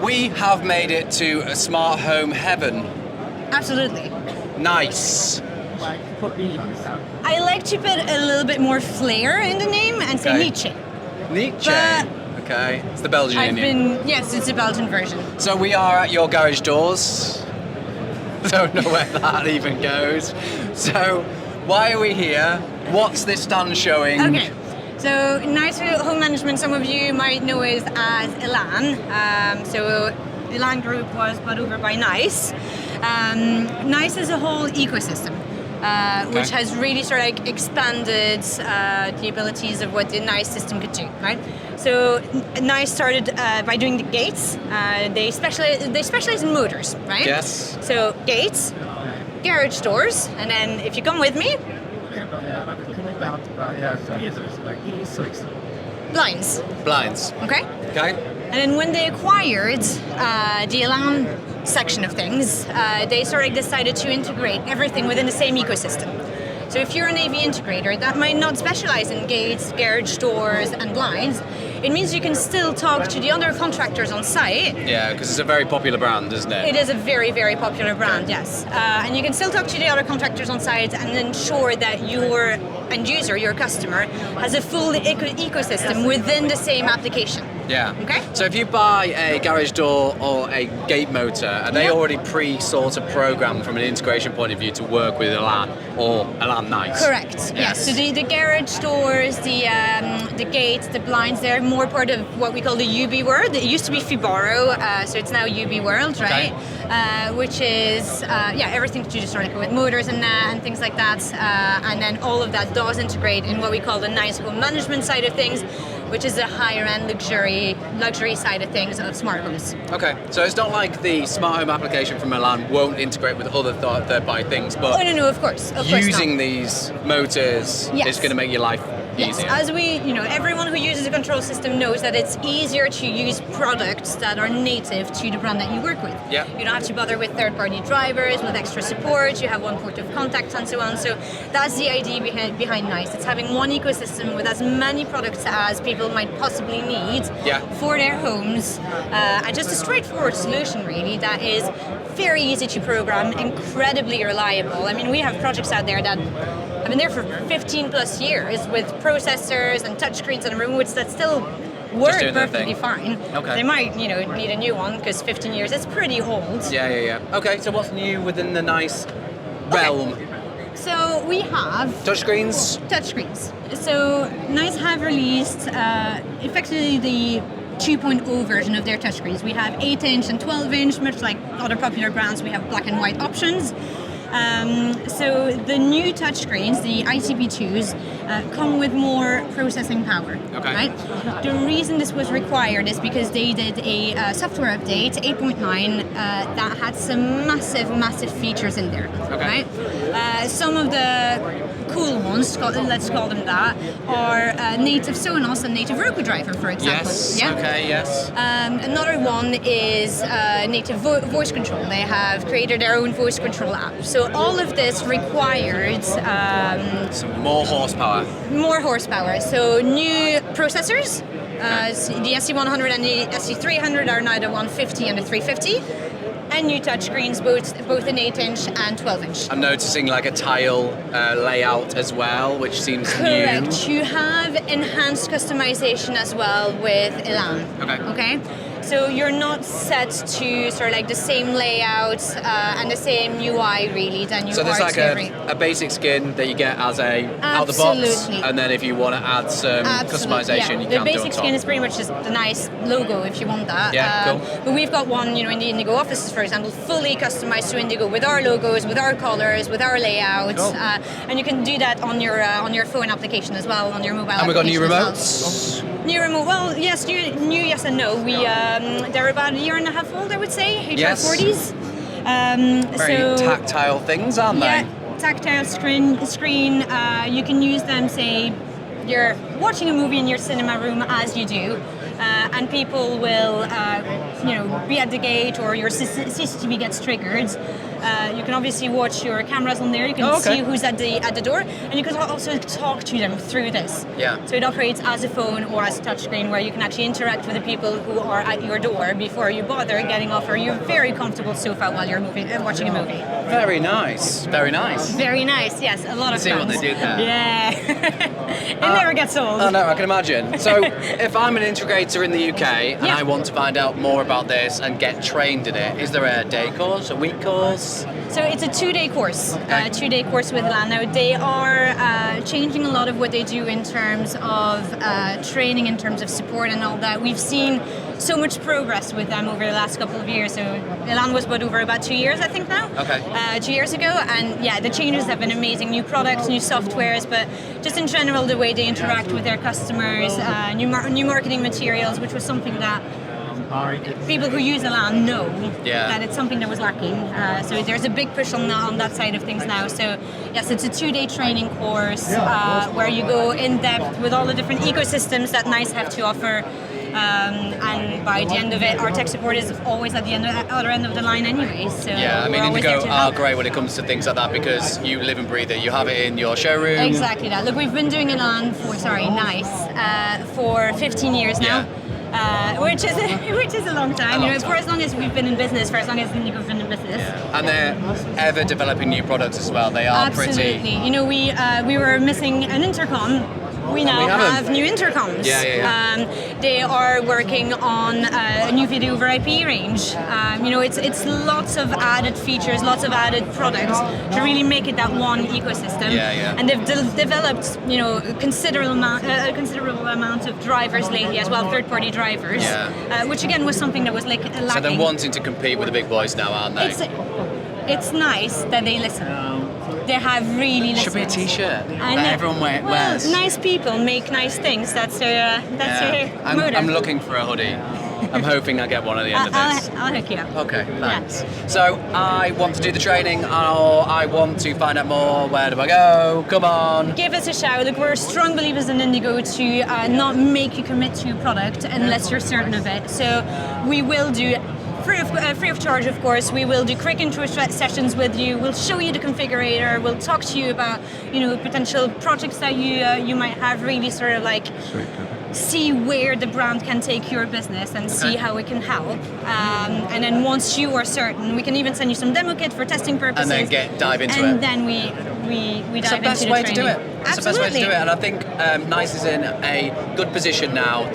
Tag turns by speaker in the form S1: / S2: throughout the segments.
S1: we have made it to a smart home heaven.
S2: Absolutely.
S1: Nice.
S2: I like to put a little bit more flair in the name and say Nietzsche.
S1: Nietzsche.
S2: But
S1: okay. It's the Belgian Indian.
S2: Yes, it's a Belgian version.
S1: So we are at your garage doors. Don't know where that even goes. So why are we here? What's this stand showing?
S2: Okay. So Nice Home Management, some of you might know it as Elan. So Elan Group was bought over by Nice. Nice is a whole ecosystem. Which has really sort of like expanded the abilities of what the Nice system could do, right? So Nice started by doing the gates. They specialize in motors, right?
S1: Yes.
S2: So gates, garage doors, and then if you come with me, blinds.
S1: Blinds.
S2: Okay.
S1: Okay.
S2: And then when they acquired the Elan section of things, they sort of decided to integrate everything within the same ecosystem. So if you're an AV integrator that might not specialize in gates, garage doors, and blinds, it means you can still talk to the other contractors on site.
S1: Yeah, because it's a very popular brand, isn't it?
S2: It is a very, very popular brand, yes. And you can still talk to the other contractors on site and ensure that your end user, your customer, has a full ecosystem within the same application.
S1: Yeah.
S2: Okay.
S1: So if you buy a garage door or a gate motor, are they already pre-sort of programmed from an integration point of view to work with Elan or Elan Nice?
S2: Correct. Yes. So the garage doors, the gates, the blinds, they're more part of what we call the UB world. It used to be Fibaro, so it's now UB world, right? Okay. Which is everything to do sort of with motors and things like that. And then all of that does integrate in what we call the Nice Home Management side of things, which is the higher end luxury side of things of smart homes.
S1: Okay, so it's not like the smart home application from Elan won't integrate with other third-party things, but
S2: no, of course
S1: using these motors is going to make your life easier.
S2: As everyone who uses a control system knows that it's easier to use products that are native to the brand that you work with.
S1: Yeah.
S2: You don't have to bother with third-party drivers, with extra support, you have one port of contact and so on. So that's the idea behind Nice. It's having one ecosystem with as many products as people might possibly need for their homes. And just a straightforward solution really that is very easy to program, incredibly reliable. I mean, we have projects out there that I've been there for 15 plus years with processors and touchscreens and remotes that still work perfectly fine.
S1: Okay.
S2: They might, need a new one because 15 years is pretty old.
S1: Yeah. Okay, so what's new within the Nice realm?
S2: Okay. So we have
S1: touchscreens.
S2: So Nice have released effectively the 2.0 version of their touchscreens. We have 8-inch and 12-inch, much like other popular brands. We have black and white options. So the new touchscreens, the ICP2s, come with more processing power.
S1: Okay.
S2: Right? The reason this was required is because they did a software update, 8.9, that had some massive features in there.
S1: Okay.
S2: Right? Some of the cool ones, let's call them that, are native Sonos and native Roku driver, for example.
S1: Yes. Yeah? Okay. Yes.
S2: Another one is native voice control. They have created their own voice control app. So all of this required
S1: some more horsepower.
S2: So new processors. The SE100 and the SE300 are now the 150 and the 350. And new touchscreens, both in 8-inch and 12-inch.
S1: I'm noticing like a tile layout as well, which seems
S2: Correct. You have enhanced customization as well with Elan. Okay. So you're not set to sort of like the same layout and the same UI really than you are.
S1: So there's like a basic skin that you get as out the box, and then if you want to add some customization, you can do it on top.
S2: The basic skin is pretty much just the nice logo if you want that.
S1: Yeah, cool.
S2: But we've got one, in the Indigo offices, for example, fully customized to Indigo with our logos, with our colors, with our layouts,
S1: cool.
S2: And you can do that on your phone application as well, on your mobile.
S1: And we've got new
S2: remotes. New remote. Well, yes, new yes and no. They're about a year and a half old, I would say. HR40s.
S1: Very tactile things, aren't they?
S2: Yeah, tactile screen. You can use them, say, you're watching a movie in your cinema room as you do, and people will, be at the gate or your CCTV gets triggered. You can obviously watch your cameras on there. You can see who's at the door, and you can also talk to them through this.
S1: Yeah.
S2: So it operates as a phone or as a touchscreen, where you can actually interact with the people who are at your door before you bother getting off your very comfortable sofa while you're watching a movie.
S1: Very nice. Very nice.
S2: Very nice. Yes, a lot of
S1: See
S2: fun.
S1: what they do there.
S2: Yeah. It never gets old.
S1: Oh no, I can imagine. So if I'm an integrator in the UK and
S2: Yeah.
S1: I want to find out more about this and get trained in it, is there a day course, a week course?
S2: So it's a 2-day course,
S1: Okay.
S2: 2-day course with Elan. Now they are changing a lot of what they do in terms of training, in terms of support and all that. We've seen so much progress with them over the last couple of years. So Elan was bought over about 2 years, I think now.
S1: Okay.
S2: 2 years ago, and yeah, the changes have been amazing. New products, new softwares, but just in general, the way they interact with their customers, new marketing materials, which was something that people who use Elan know that it's something that was lacking. So there's a big push on that side of things now. So yes, it's a 2-day training course where you go in depth with all the different ecosystems that NICE have to offer. And by the end of it, our tech support is always at the other end of the line anyway. So
S1: yeah, I mean,
S2: we're always there
S1: Indigo
S2: to
S1: are
S2: help.
S1: great when it comes to things like that because you live and breathe it. You have it in your showroom.
S2: Exactly that. Look, we've been doing Elan NICE for 15 years now. Which is a long time. For as long as we've been in business, for as long as Indigo's been in business.
S1: Yeah. And they're ever developing new products as well. They are
S2: Absolutely.
S1: pretty.
S2: You know, we were missing an intercom. We now have new intercoms. They are working on a new video over IP range. You know, it's lots of added features, lots of added products to really make it that one ecosystem. And they've developed, you know, a considerable amount of drivers lately as well, third-party drivers, which again was something that was lacking.
S1: So they're wanting to compete with the big boys now, aren't they?
S2: It's nice that they listen. They have really listened.
S1: Should be a T-shirt
S2: And
S1: that everyone wears.
S2: Nice people make nice things. That's their motive.
S1: I'm looking for a hoodie. I'm hoping I get one at the end of this.
S2: I'll hook you up.
S1: Okay, thanks. So I want to do the training, or I want to find out more. Where do I go? Come on.
S2: Give us a shout. Look, we're strong believers in Indigo to not make you commit to a product unless you're certain of it. So we will do free of charge, of course. We will do quick intro sessions with you. We'll show you the configurator. We'll talk to you about, you know, potential projects that you might have. Really sort of like see where the brand can take your business and see how it can help. And then once you are certain, we can even send you some demo kit for testing purposes.
S1: And then dive into it.
S2: And then we dive into the training.
S1: It's the best way to do it. It's the best way to do it. And I think NICE is in a good position now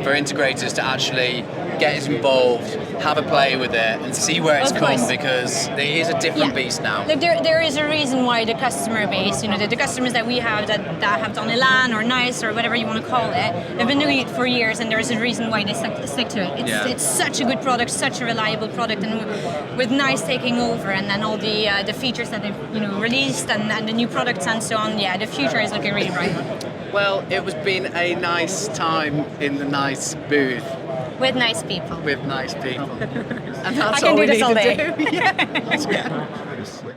S1: for integrators to actually get involved, have a play with it, and see where it's come, because it is a different beast now.
S2: Look, there is a reason why the customer base, you know, the customers that we have that have done Elan or NICE or whatever you want to call it, they've been doing it for years, and there is a reason why they stick to it. It's such a good product, such a reliable product, and with NICE taking over, and then all the features that they've released and the new products and so on, the future is looking really bright.
S1: Well, it was been a nice time in the NICE booth.
S2: With nice people.
S1: With nice people. And that's
S2: I can
S1: all
S2: do
S1: we
S2: this
S1: need
S2: all
S1: to
S2: day.
S1: do. Yeah.